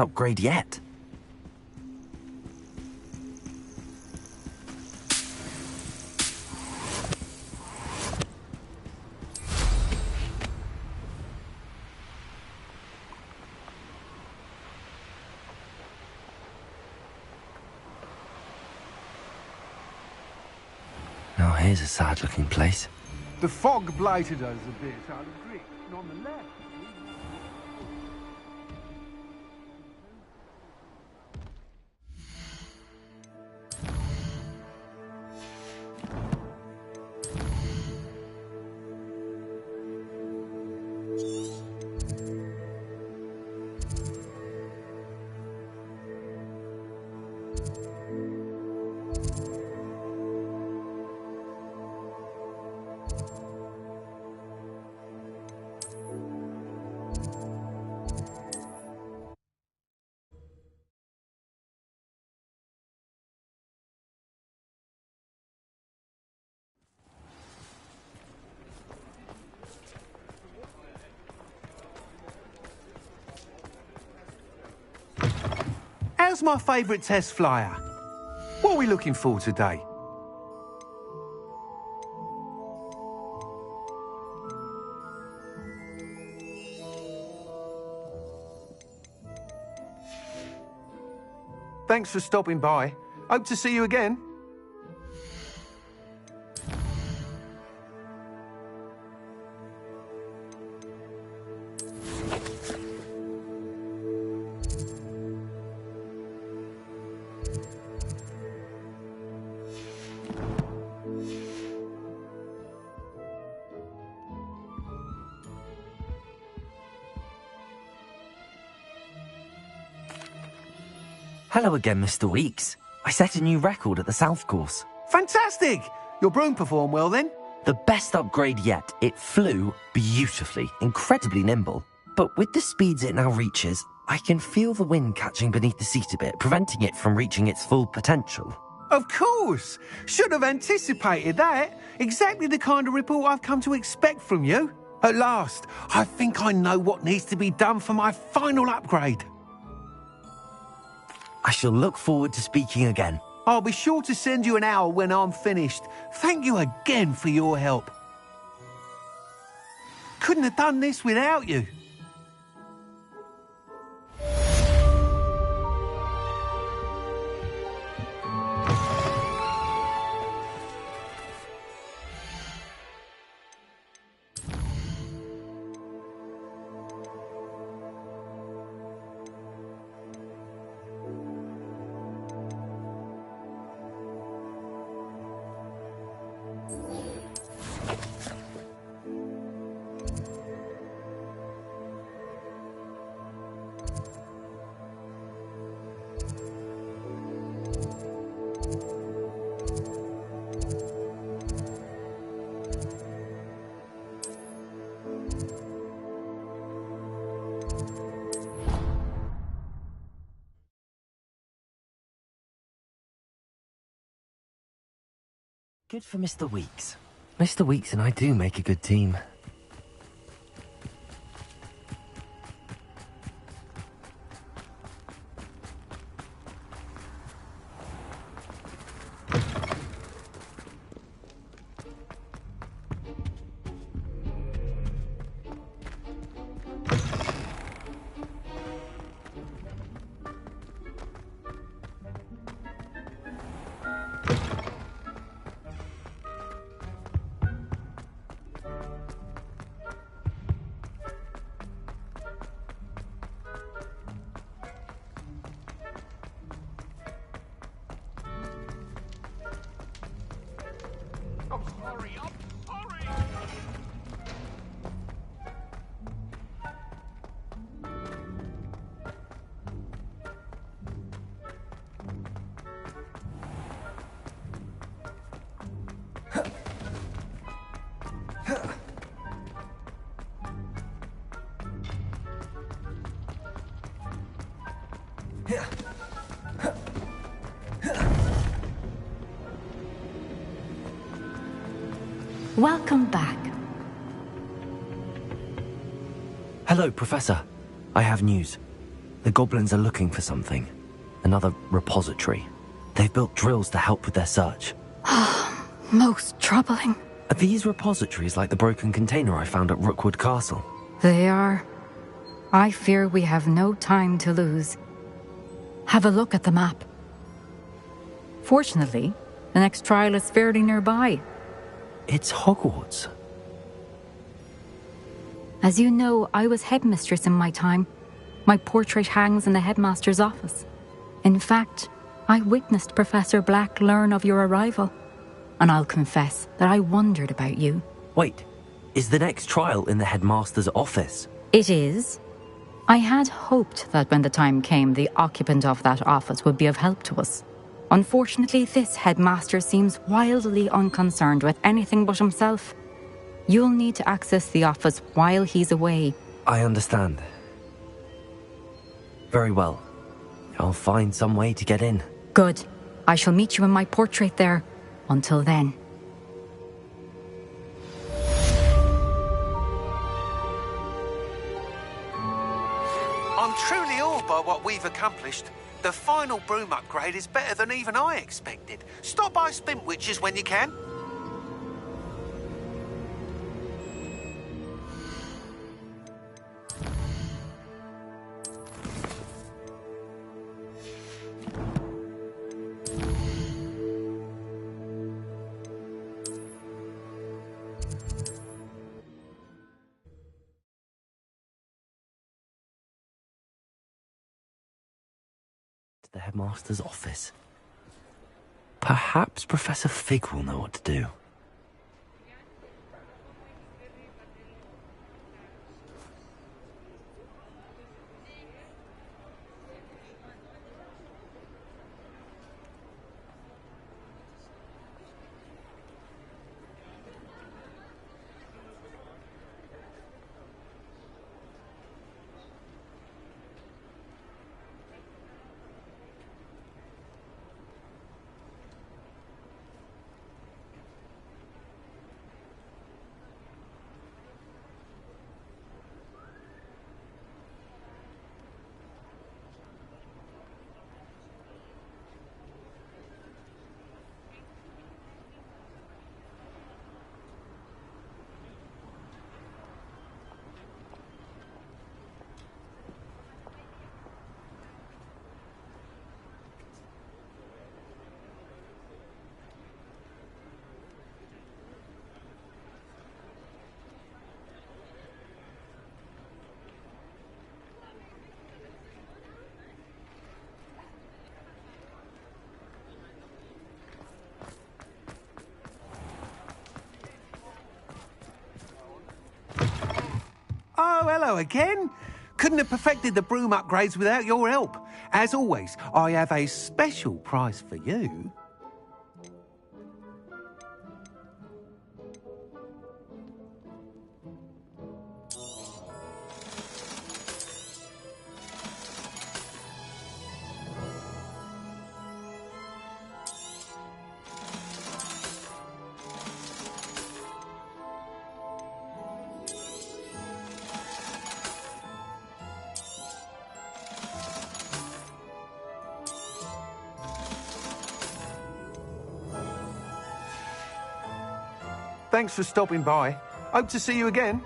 upgrade yet. Now here's a sad-looking place. The fog blighted us a bit, I'll agree. And on the left... How's my favourite test flyer? What are we looking for today? Thanks for stopping by. Hope to see you again. Hello again, Mr. Weeks. I set a new record at the South Course. Fantastic! Your broom performed well then? The best upgrade yet. It flew beautifully, incredibly nimble. But with the speeds it now reaches, I can feel the wind catching beneath the seat a bit, preventing it from reaching its full potential. Of course! Should have anticipated that. Exactly the kind of report I've come to expect from you. At last, I think I know what needs to be done for my final upgrade. I shall look forward to speaking again. I'll be sure to send you an hour when I'm finished. Thank you again for your help. Couldn't have done this without you. Good for Mr. Weeks. Mr. Weeks and I do make a good team. Welcome back. Hello, Professor. I have news. The goblins are looking for something. Another repository. They've built drills to help with their search. Most troubling. Are these repositories like the broken container I found at Rookwood Castle? They are. I fear we have no time to lose. Have a look at the map. Fortunately, the next trial is fairly nearby. It's Hogwarts. As you know, I was headmistress in my time. My portrait hangs in the headmaster's office. In fact, I witnessed Professor Black learn of your arrival. And I'll confess that I wondered about you. Wait, is the next trial in the headmaster's office? It is. I had hoped that when the time came, the occupant of that office would be of help to us. Unfortunately, this headmaster seems wildly unconcerned with anything but himself. You'll need to access the office while he's away. I understand. Very well. I'll find some way to get in. Good. I shall meet you in my portrait there. Until then. I'm truly awed by what we've accomplished. The final broom upgrade is better than even I expected. Stop by Spintwitches when you can. The headmaster's office. Perhaps Professor Fig will know what to do. Oh, hello again. Couldn't have perfected the broom upgrades without your help. As always, I have a special prize for you. Thanks for stopping by. Hope to see you again.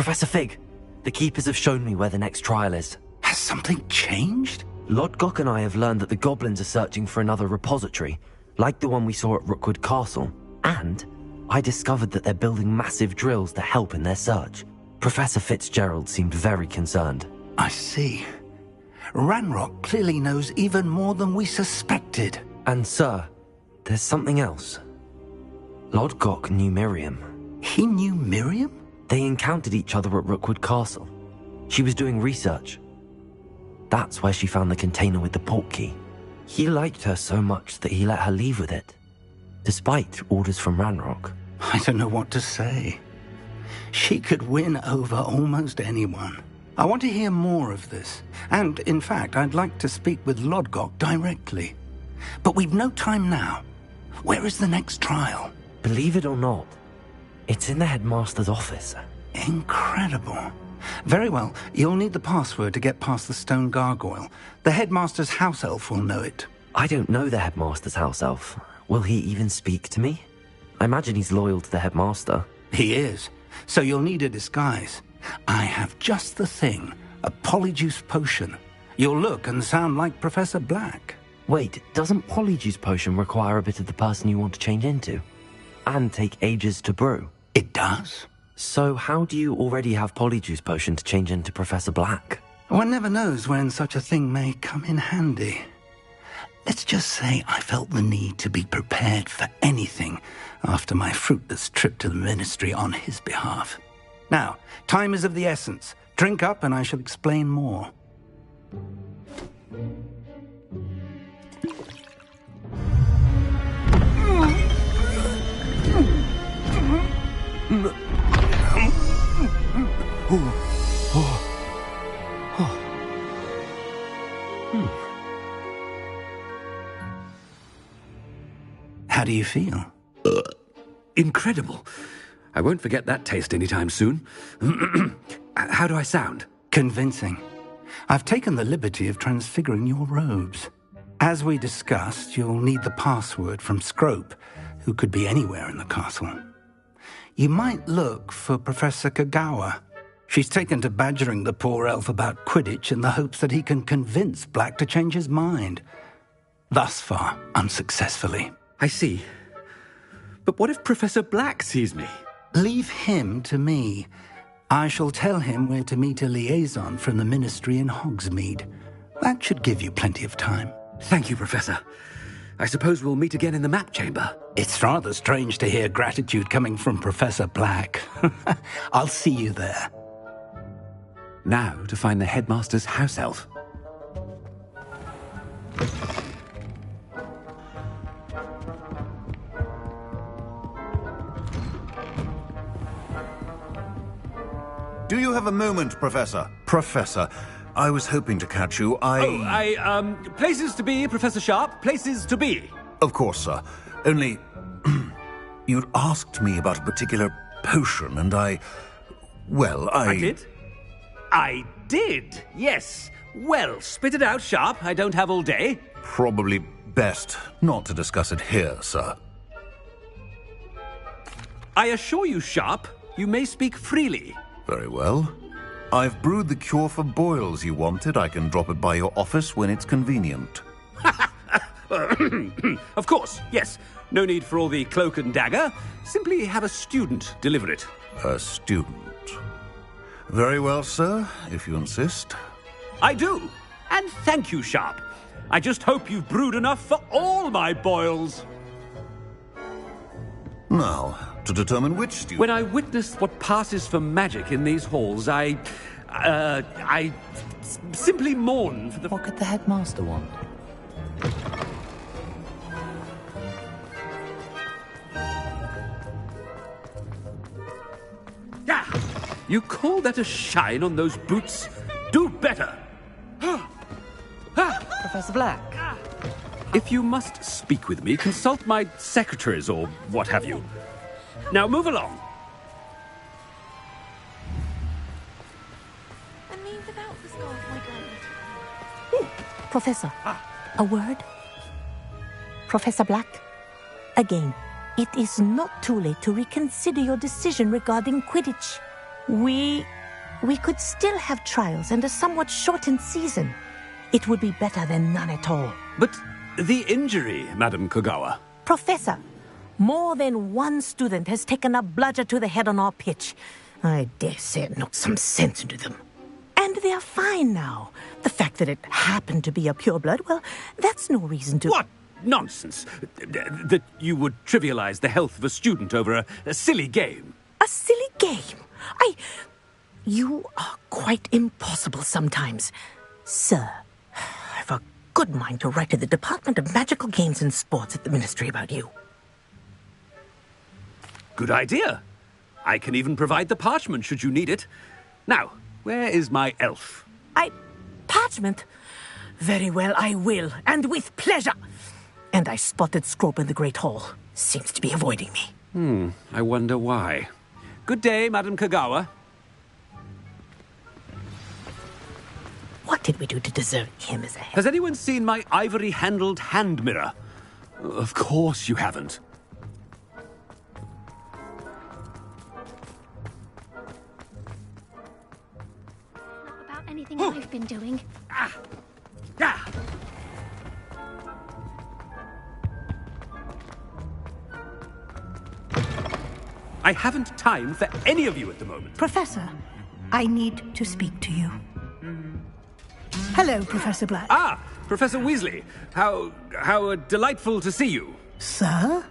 Professor Fig, the Keepers have shown me where the next trial is. Has something changed? Lodgok and I have learned that the goblins are searching for another repository, like the one we saw at Rookwood Castle. And I discovered that they're building massive drills to help in their search. Professor Fitzgerald seemed very concerned. I see. Ranrock clearly knows even more than we suspected. And sir, there's something else. Lodgok knew Miriam. He knew Miriam? They encountered each other at Rookwood Castle. She was doing research. That's where she found the container with the portkey. He liked her so much that he let her leave with it, despite orders from Ranrock. I don't know what to say. She could win over almost anyone. I want to hear more of this. And, in fact, I'd like to speak with Lodgok directly. But we've no time now. Where is the next trial? Believe it or not, it's in the headmaster's office. Incredible. Very well. You'll need the password to get past the stone gargoyle. The headmaster's house elf will know it. I don't know the headmaster's house elf. Will he even speak to me? I imagine he's loyal to the headmaster. He is. So you'll need a disguise. I have just the thing. A polyjuice potion. You'll look and sound like Professor Black. Wait, doesn't Polyjuice Potion require a bit of the person you want to change into? And take ages to brew? It does. So how do you already have Polyjuice Potion to change into Professor Black? One never knows when such a thing may come in handy. Let's just say I felt the need to be prepared for anything after my fruitless trip to the Ministry on his behalf. Now, time is of the essence. Drink up and I shall explain more. How do you feel? Incredible. I won't forget that taste anytime soon. How do I sound? Convincing. I've taken the liberty of transfiguring your robes. As we discussed, you'll need the password from Scrope, who could be anywhere in the castle. You might look for Professor Kagawa. She's taken to badgering the poor elf about Quidditch in the hopes that he can convince Black to change his mind. Thus far, unsuccessfully. I see. But what if Professor Black sees me? Leave him to me. I shall tell him where to meet a liaison from the Ministry in Hogsmeade. That should give you plenty of time. Thank you, Professor. I suppose we'll meet again in the map chamber. It's rather strange to hear gratitude coming from Professor Black. I'll see you there. Now to find the headmaster's house elf. Do you have a moment, Professor? Professor, I was hoping to catch you. Places to be, Professor Sharp. Places to be. Of course, sir. Only... you'd asked me about a particular potion, and I did? I did, yes. Well, spit it out, Sharp. I don't have all day. Probably best not to discuss it here, sir. I assure you, Sharp, you may speak freely. Very well. I've brewed the cure for boils you wanted. I can drop it by your office when it's convenient. Of course, yes. No need for all the cloak and dagger. Simply have a student deliver it. A student. Very well, sir, if you insist. I do. And thank you, Sharp. I just hope you've brewed enough for all my boils. Now, to determine which student... When I witness what passes for magic in these halls, I simply mourn for the... What could the headmaster want? You call that a shine on those boots? Do better! Professor Black? If you must speak with me, consult my secretaries or what have you. Now move along. I mean, without the scarf, my God. Professor, a word? Professor Black, again, it is not too late to reconsider your decision regarding Quidditch. We could still have trials and a somewhat shortened season. It would be better than none at all. But the injury, Madam Kogawa. Professor, more than one student has taken a bludger to the head on our pitch. I dare say it knocked some sense into them. And they're fine now. The fact that it happened to be a pureblood, well, that's no reason to... What nonsense! That you would trivialize the health of a student over a silly game. A silly game? You are quite impossible sometimes. Sir, I've a good mind to write to the Department of Magical Games and Sports at the Ministry about you. Good idea. I can even provide the parchment should you need it. Now, where is my elf? Parchment? Very well, I will, and with pleasure. And I spotted Scrope in the Great Hall. Seems to be avoiding me. I wonder why. Good day, Madam Kogawa. What did we do to deserve him as a head? Has anyone seen my ivory-handled hand mirror? Of course you haven't. Not about anything I've been doing. I haven't time for any of you at the moment. Professor, I need to speak to you. Hello, Professor Black. Ah, Professor Weasley. How delightful to see you. Sir?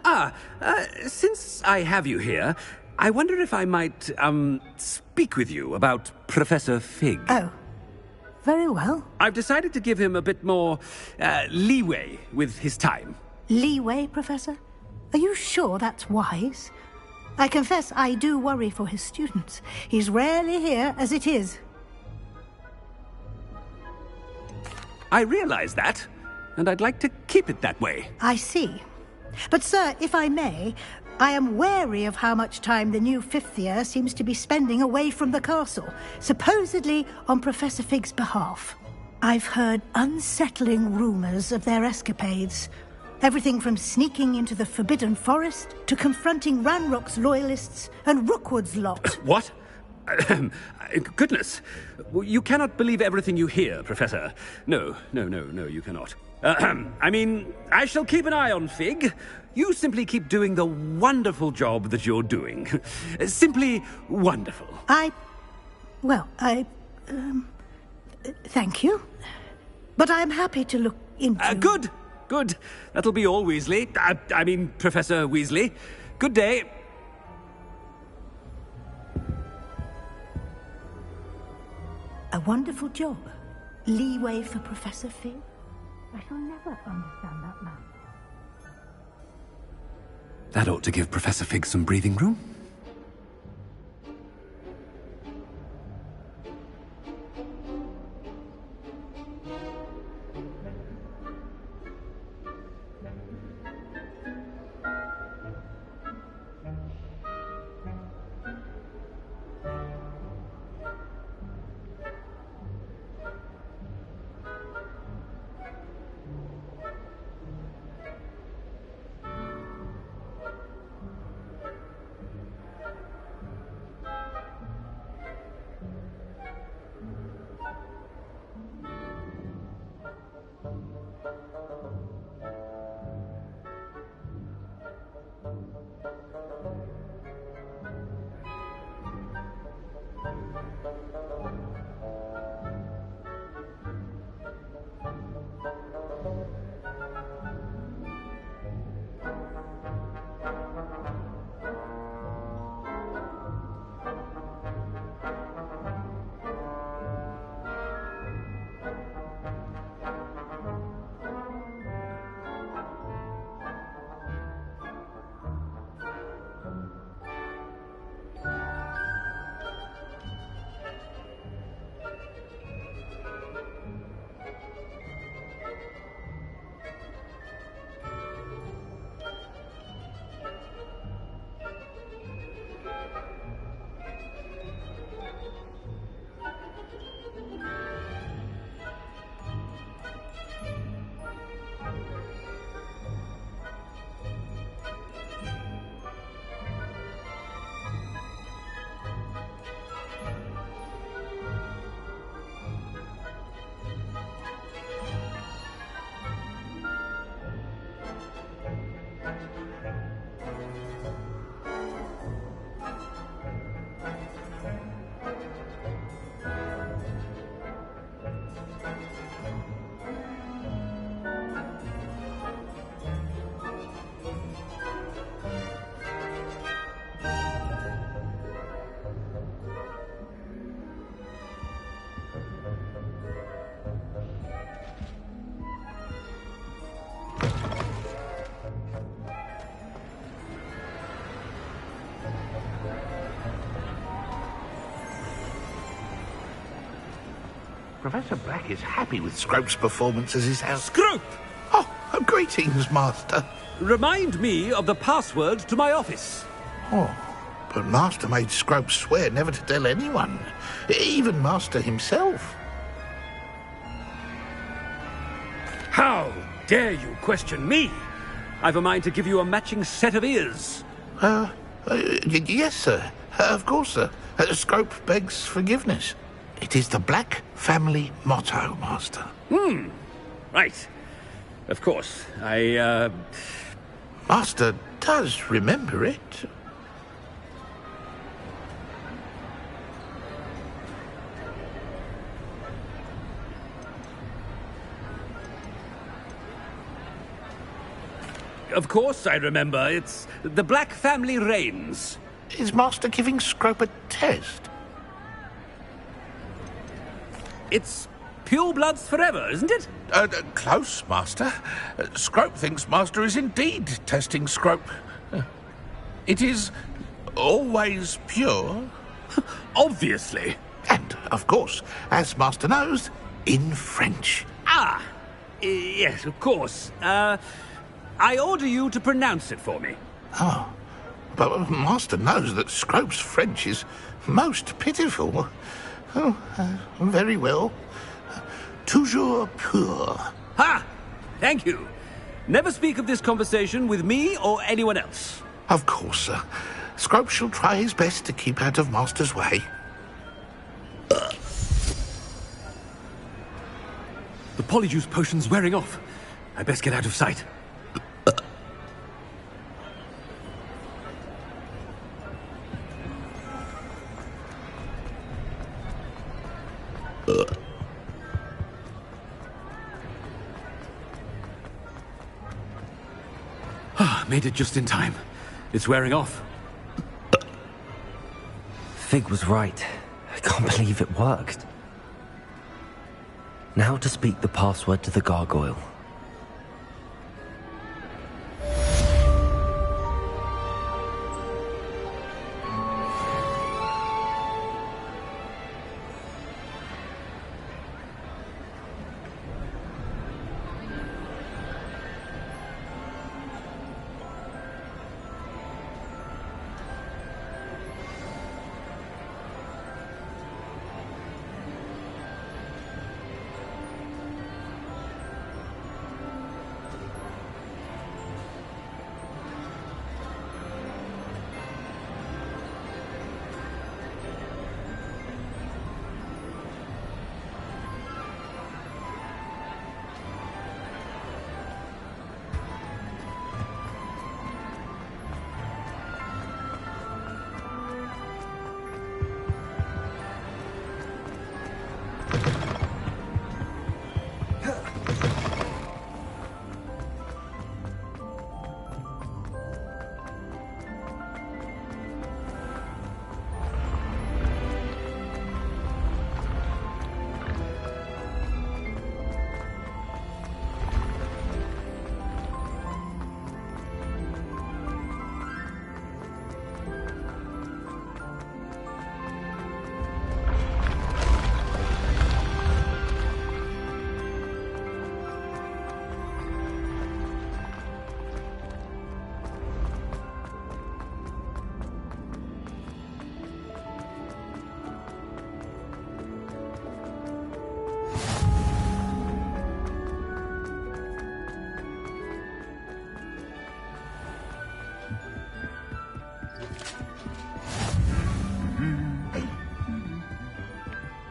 Since I have you here, I wonder if I might, speak with you about Professor Fig. Oh, very well. I've decided to give him a bit more, leeway with his time. Leeway, Professor? Are you sure that's wise? I confess I do worry for his students. He's rarely here as it is. I realize that, and I'd like to keep it that way. I see. But, sir, if I may, I am wary of how much time the new fifth year seems to be spending away from the castle, supposedly on Professor Fig's behalf. I've heard unsettling rumors of their escapades. Everything from sneaking into the Forbidden Forest to confronting Ranrock's loyalists and Rookwood's lot. What? Goodness. You cannot believe everything you hear, Professor. No, you cannot. I mean, I shall keep an eye on Fig. You simply keep doing the wonderful job that you're doing. Simply wonderful. Thank you. But I'm happy to look into... Good. That'll be all, Weasley. I mean, Professor Weasley. Good day. A wonderful job. Leeway for Professor Fig. I shall never understand that man. That ought to give Professor Fig some breathing room. Professor Black is happy with Scrope's performance as his house... Scrope! Oh, greetings, Master. Remind me of the password to my office. Oh, but Master made Scrope swear never to tell anyone, even Master himself. How dare you question me? I've a mind to give you a matching set of ears. Yes, sir. Of course, sir. Scrope begs forgiveness. It is the Black family motto, Master. Right. Of course. Master does remember it. Of course I remember. It's the Black family reigns. Is Master giving Scrope a test? It's pure bloods forever, isn't it? Close, Master. Scrope thinks Master is indeed testing Scrope. It is always pure. Obviously. And, of course, as Master knows, in French. Yes, of course. I order you to pronounce it for me. Oh, but Master knows that Scrope's French is most pitiful. Oh, very well. Toujours pur. Ha! Thank you. Never speak of this conversation with me or anyone else. Of course, sir. Scrope shall try his best to keep out of Master's way. The polyjuice potion's wearing off. I best get out of sight. Made it just in time. It's wearing off. Fig was right. I can't believe it worked. Now to speak the password to the gargoyle.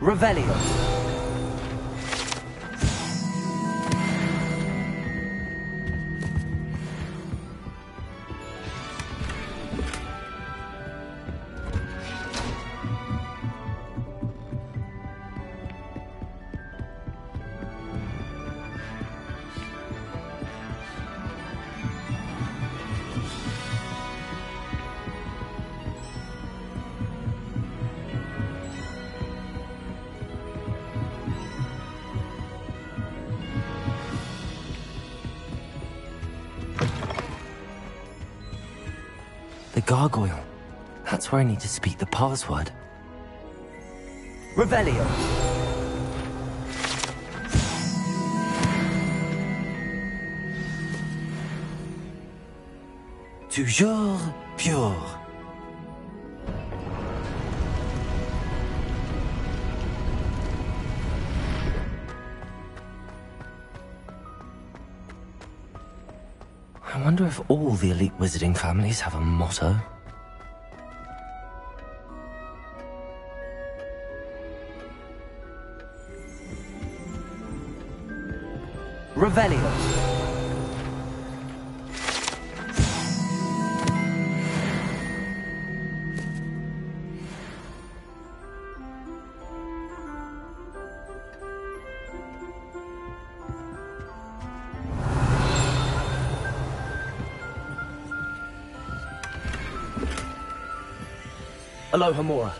Revelio. The gargoyle. That's where I need to speak the password. Revelio. toujours pure. I wonder if all the elite wizarding families have a motto. Revelio. Aloha Mora.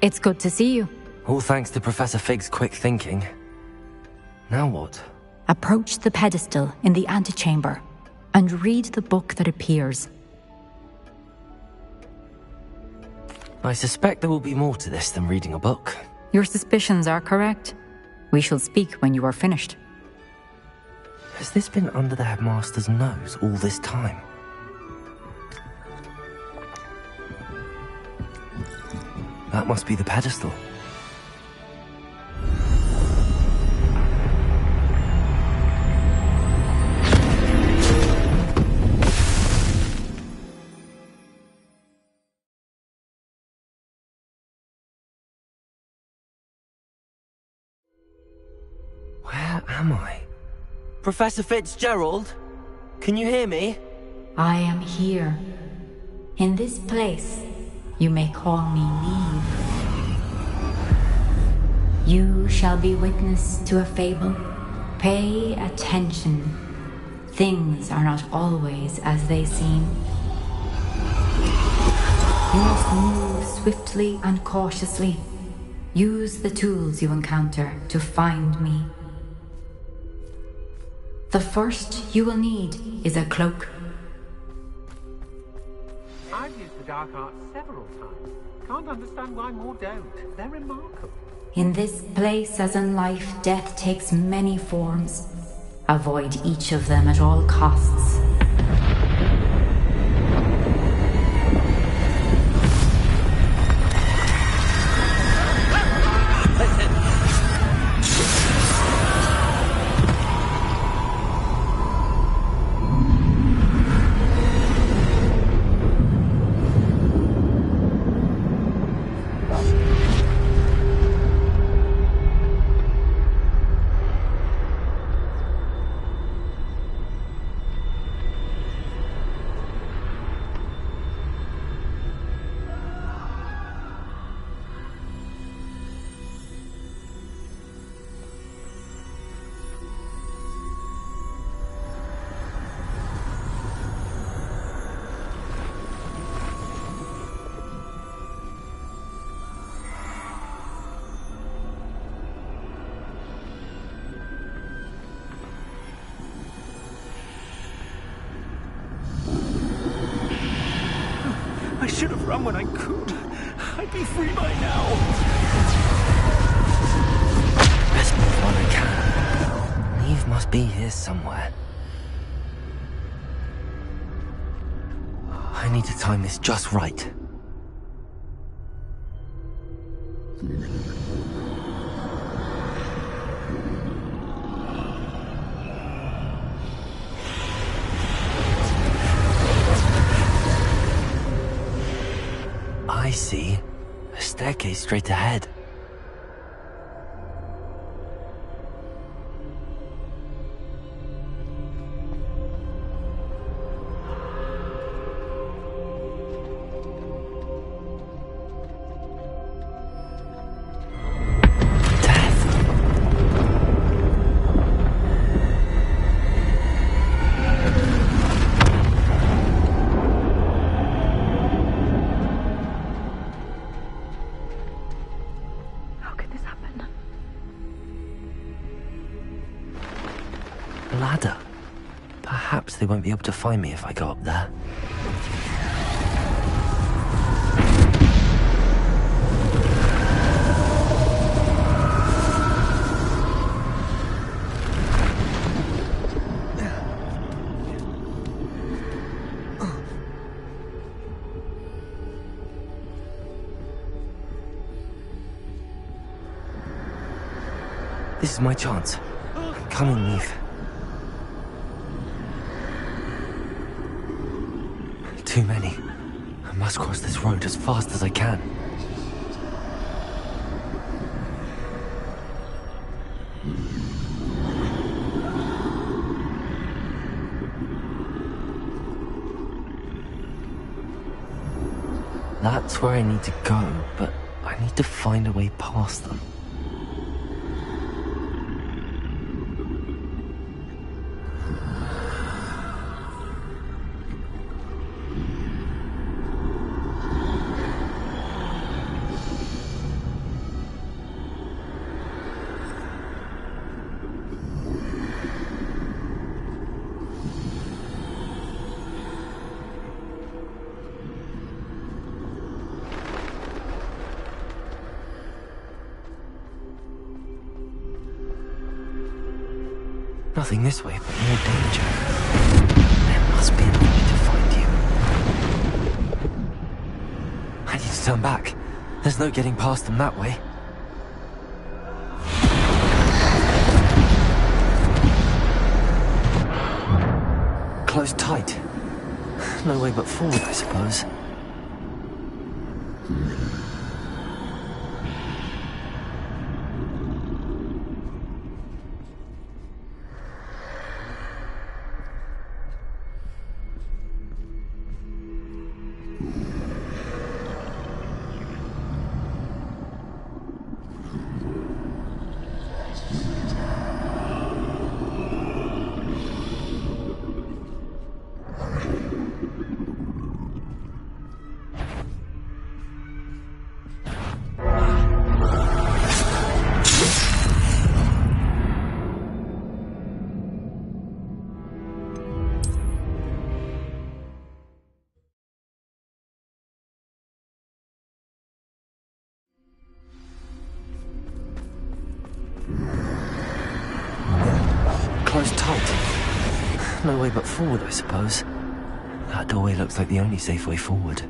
It's good to see you. All thanks to Professor Fig's quick thinking. Now what? Approach the pedestal in the antechamber and read the book that appears. I suspect there will be more to this than reading a book. Your suspicions are correct. We shall speak when you are finished. Has this been under the headmaster's nose all this time? That must be the pedestal. Where am I? Professor Fitzgerald? Can you hear me? I am here. In this place, you may call me Neve. You shall be witness to a fable. Pay attention. Things are not always as they seem. You must move swiftly and cautiously. Use the tools you encounter to find me. The first you will need is a cloak. I've used the dark arts several times. Can't understand why more don't. They're remarkable. In this place, as in life, death takes many forms. Avoid each of them at all costs. I should have run when I could. I'd be free by now. Best move while I can. Neve must be here somewhere. I need to time this just right. I see. A staircase straight ahead. Ladder. Perhaps they won't be able to find me if I go up there. This is my chance. Come in, Neve. Too many. I must cross this road as fast as I can. That's where I need to go, but I need to find a way past them. Nothing this way, but more danger. There must be a way to find you. I need to turn back. There's no getting past them that way. Closed tight. No way but forward, I suppose. Closed tight. No way but forward, I suppose. That doorway looks like the only safe way forward.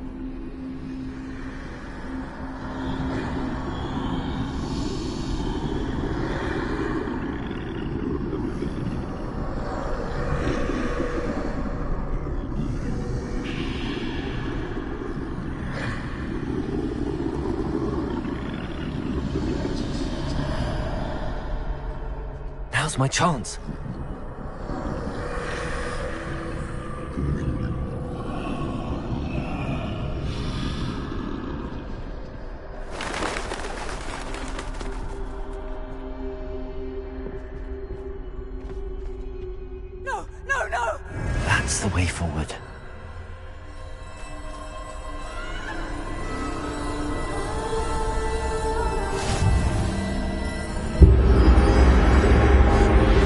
Now's my chance. No! That's the way forward.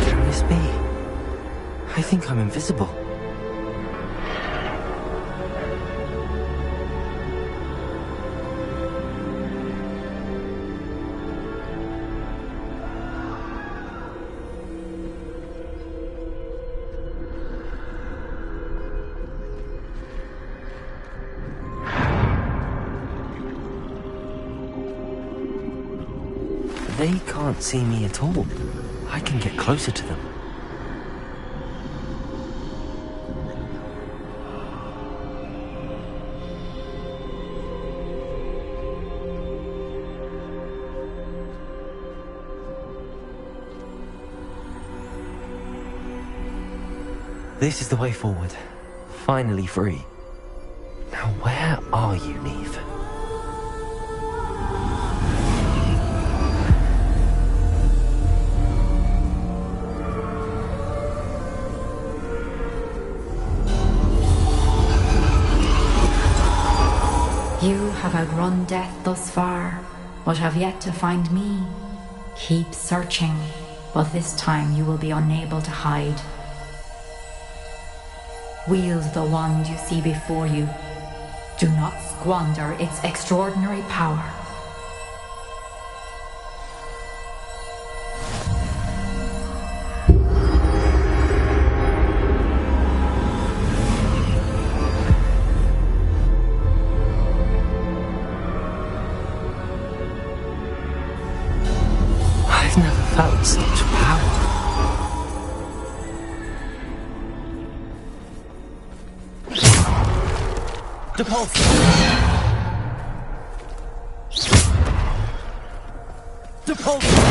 Curious me. I think I'm invisible. They can't see me at all. I can get closer to them. This is the way forward. Finally free. Now where are you, Neve? You have outrun death thus far, but have yet to find me. Keep searching, but this time you will be unable to hide. Wield the wand you see before you. Do not squander its extraordinary power. I've never felt such power. Depulse! Depulse!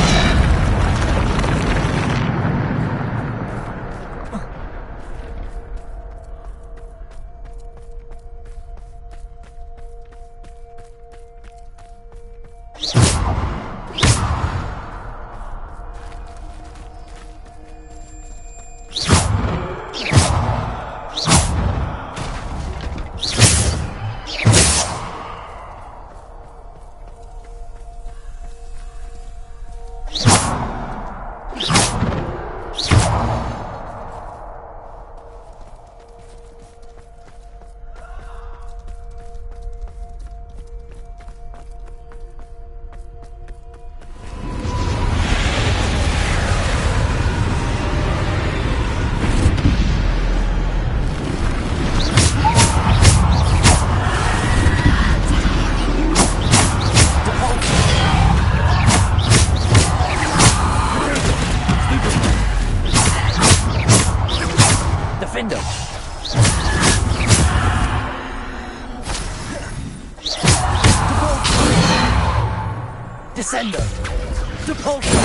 Descender! Depulse!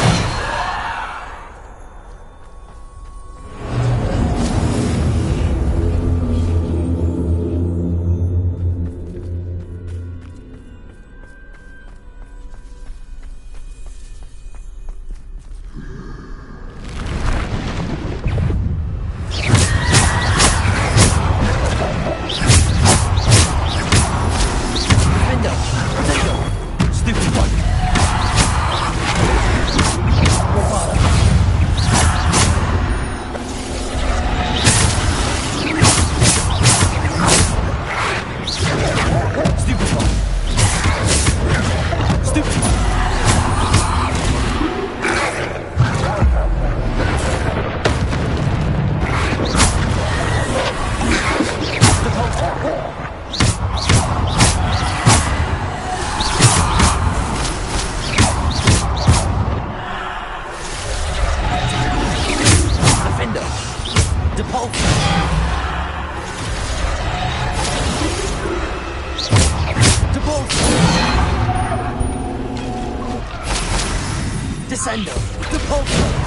Descendo! Depulse!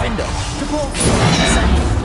Defender, Repulsor, Descender.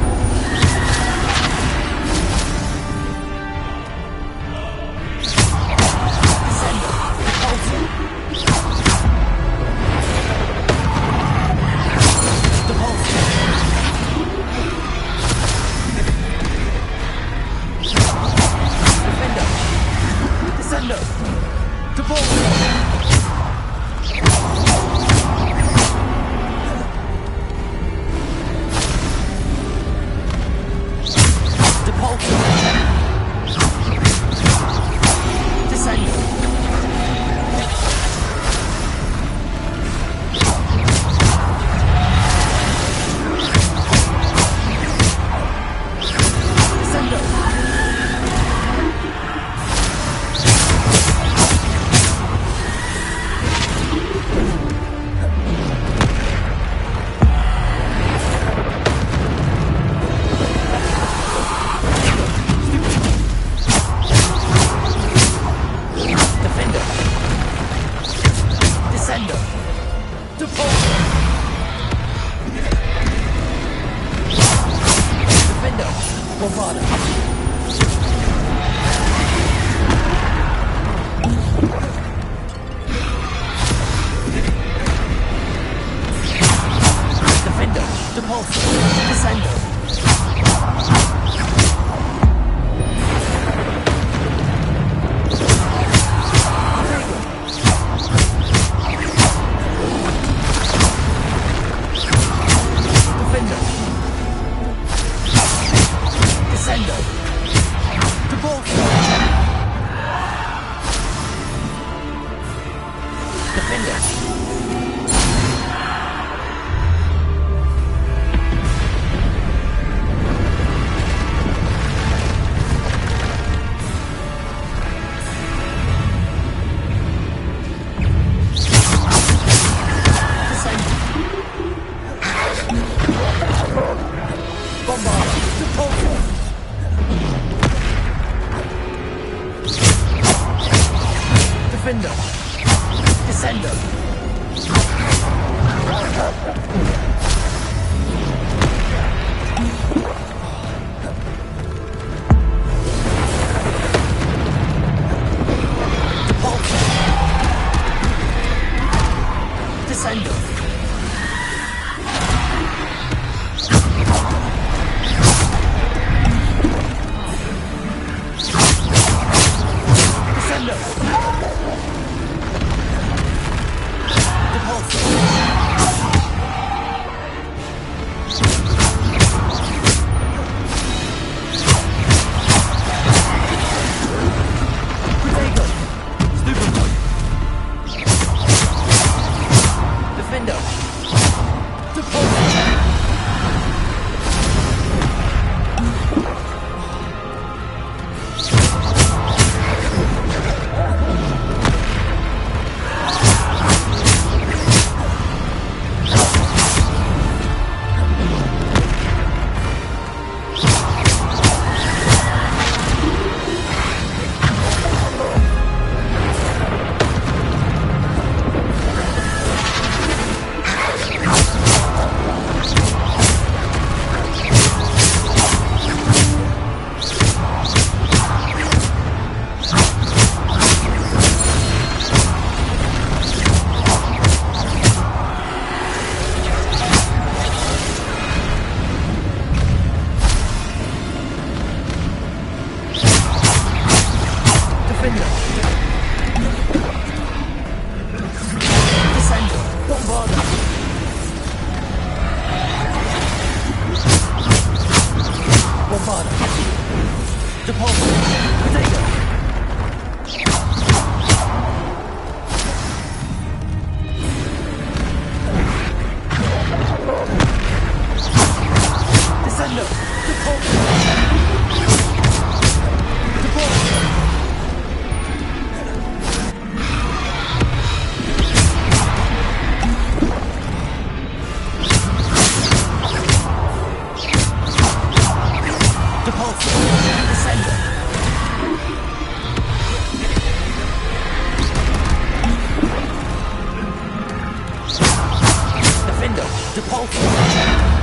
Defender, Depulsor.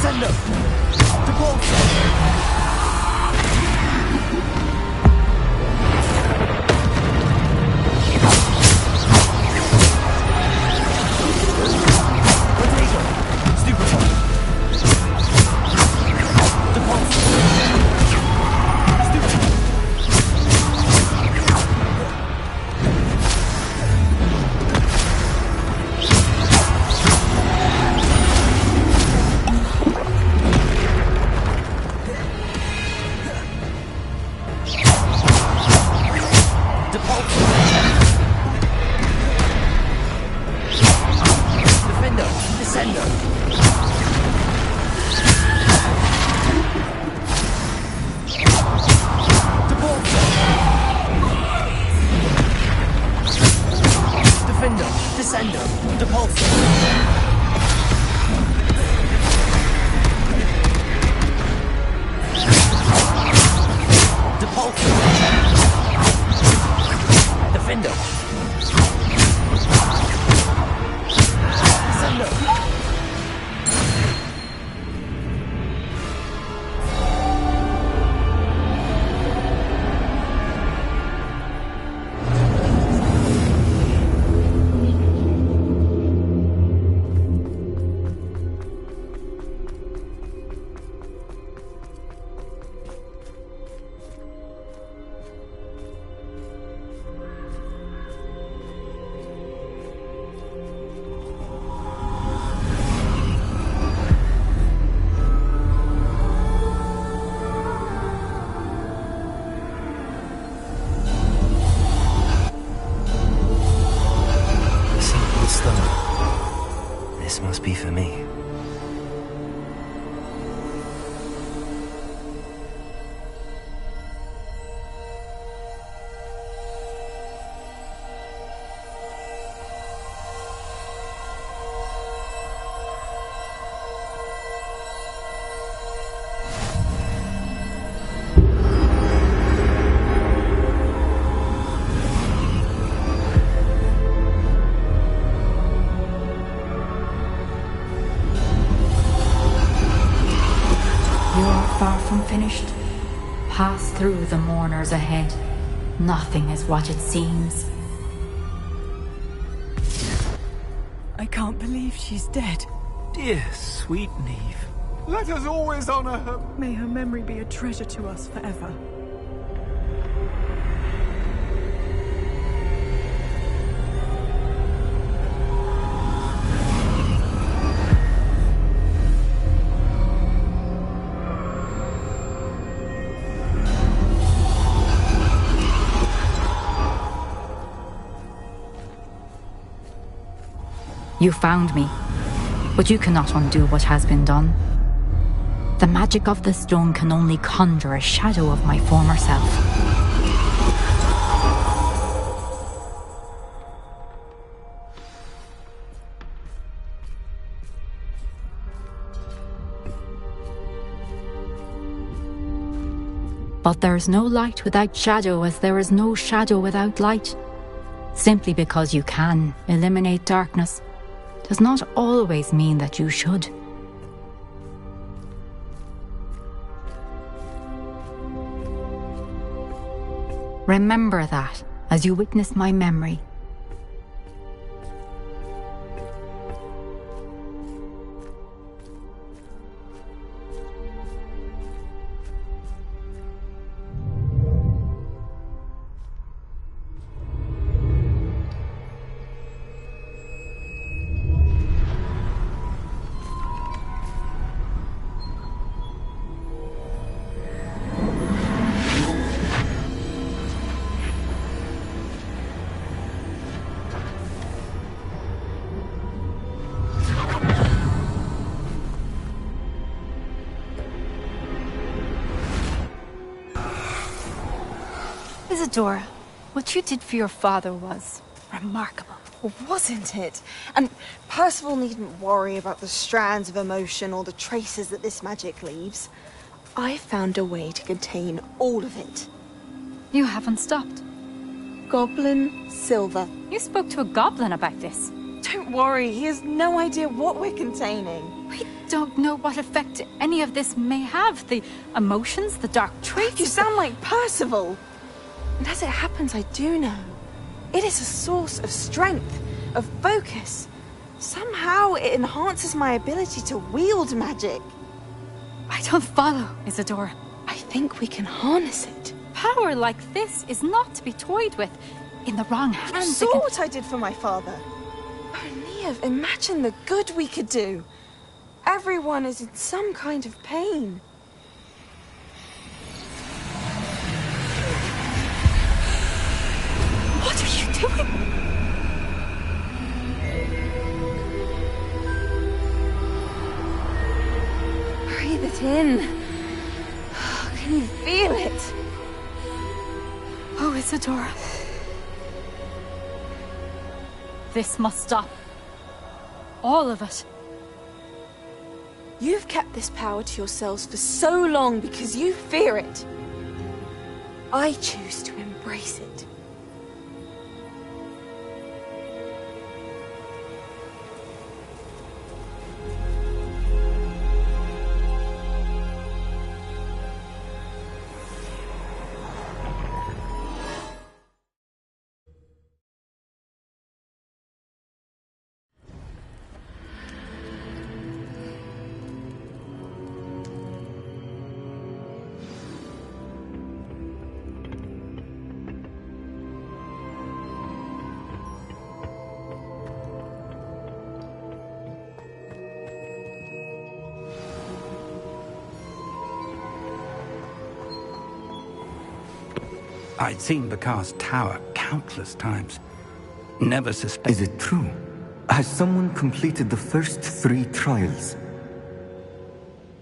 Defender! Deport! This must be for me. Far from finished. Pass through the mourners ahead. Nothing is what it seems. I can't believe she's dead. Dear, sweet Neve. Let us always honor her. May her memory be a treasure to us forever. You found me, but you cannot undo what has been done. The magic of the stone can only conjure a shadow of my former self. But there is no light without shadow, as there is no shadow without light. Simply because you can eliminate darkness does not always mean that you should. Remember that as you witness my memory. Isadora, what you did for your father was remarkable. Wasn't it? And Percival needn't worry about the strands of emotion or the traces that this magic leaves. I found a way to contain all of it. You haven't stopped. Goblin Silver. You spoke to a goblin about this. Don't worry, he has no idea what we're containing. Wait, don't know what effect any of this may have. The emotions, the dark traits... You sound like Percival. And as it happens, I do know. It is a source of strength, of focus. Somehow it enhances my ability to wield magic. I don't follow, Isadora. I think we can harness it. Power like this is not to be toyed with. In the wrong You hands... saw what I did for my father. Oh, Neve, imagine the good we could do. Everyone is in some kind of pain. What are you doing? Breathe it in. Can you feel it? Oh, Isadora. This must stop. All of it. You've kept this power to yourselves for so long because you fear it. I choose to embrace it. I'd seen Bakar's tower countless times. Never suspected... Is it true? Has someone completed the first 3 trials?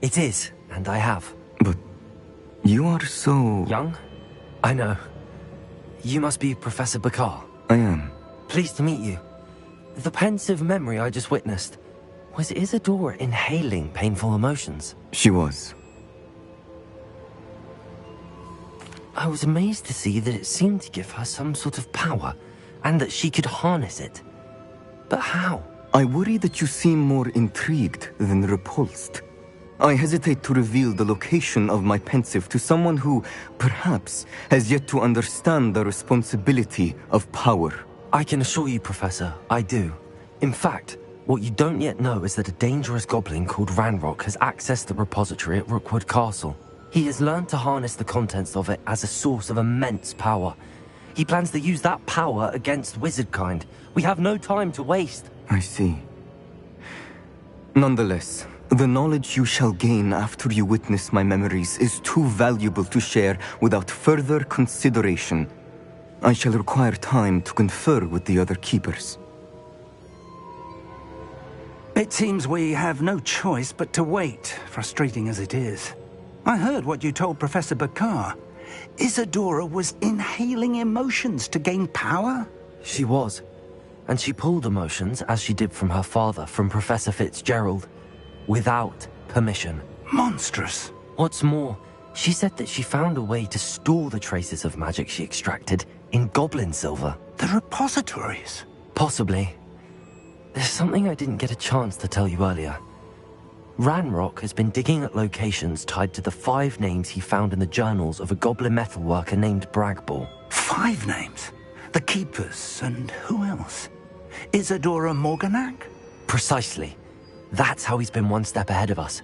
It is, and I have. But you are so... Young? I know. You must be Professor Bakar. I am. Pleased to meet you. The pensive memory I just witnessed, was Isadora inhaling painful emotions? She was. I was amazed to see that it seemed to give her some sort of power, and that she could harness it. But how? I worry that you seem more intrigued than repulsed. I hesitate to reveal the location of my pensive to someone who, perhaps, has yet to understand the responsibility of power. I can assure you, Professor, I do. In fact, what you don't yet know is that a dangerous goblin called Ranrock has accessed the repository at Rookwood Castle. He has learned to harness the contents of it as a source of immense power. He plans to use that power against wizardkind. We have no time to waste. I see. Nonetheless, the knowledge you shall gain after you witness my memories is too valuable to share without further consideration. I shall require time to confer with the other keepers. It seems we have no choice but to wait, frustrating as it is. I heard what you told Professor Bakar. Isadora was inhaling emotions to gain power? She was. And she pulled emotions, as she did from her father, from Professor Fitzgerald, without permission. Monstrous. What's more, she said that she found a way to store the traces of magic she extracted in goblin silver. The repositories? Possibly. There's something I didn't get a chance to tell you earlier. Ranrock has been digging at locations tied to the 5 names he found in the journals of a goblin metalworker named Bragball. 5 names? The Keepers, and who else? Isadora Morganac? Precisely. That's how he's been one step ahead of us.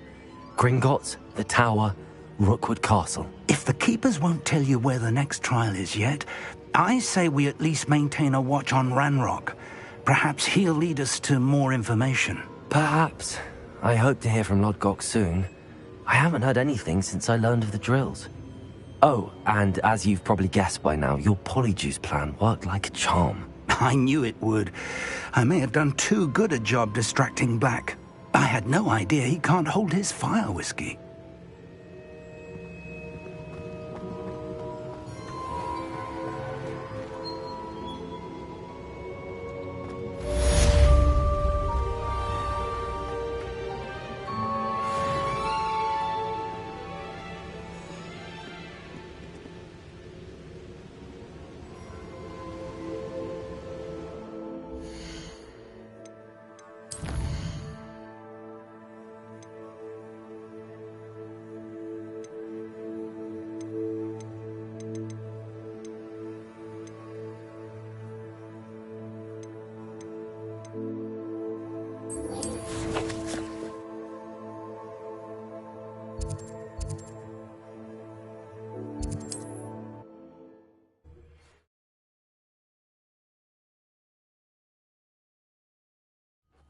Gringotts, the Tower, Rookwood Castle. If the Keepers won't tell you where the next trial is yet, I say we at least maintain a watch on Ranrock. Perhaps he'll lead us to more information. Perhaps. I hope to hear from Lodgok soon. I haven't heard anything since I learned of the drills. Oh, and as you've probably guessed by now, your polyjuice plan worked like a charm. I knew it would. I may have done too good a job distracting Black. I had no idea he can't hold his fire whiskey.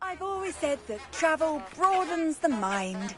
I've always said that travel broadens the mind.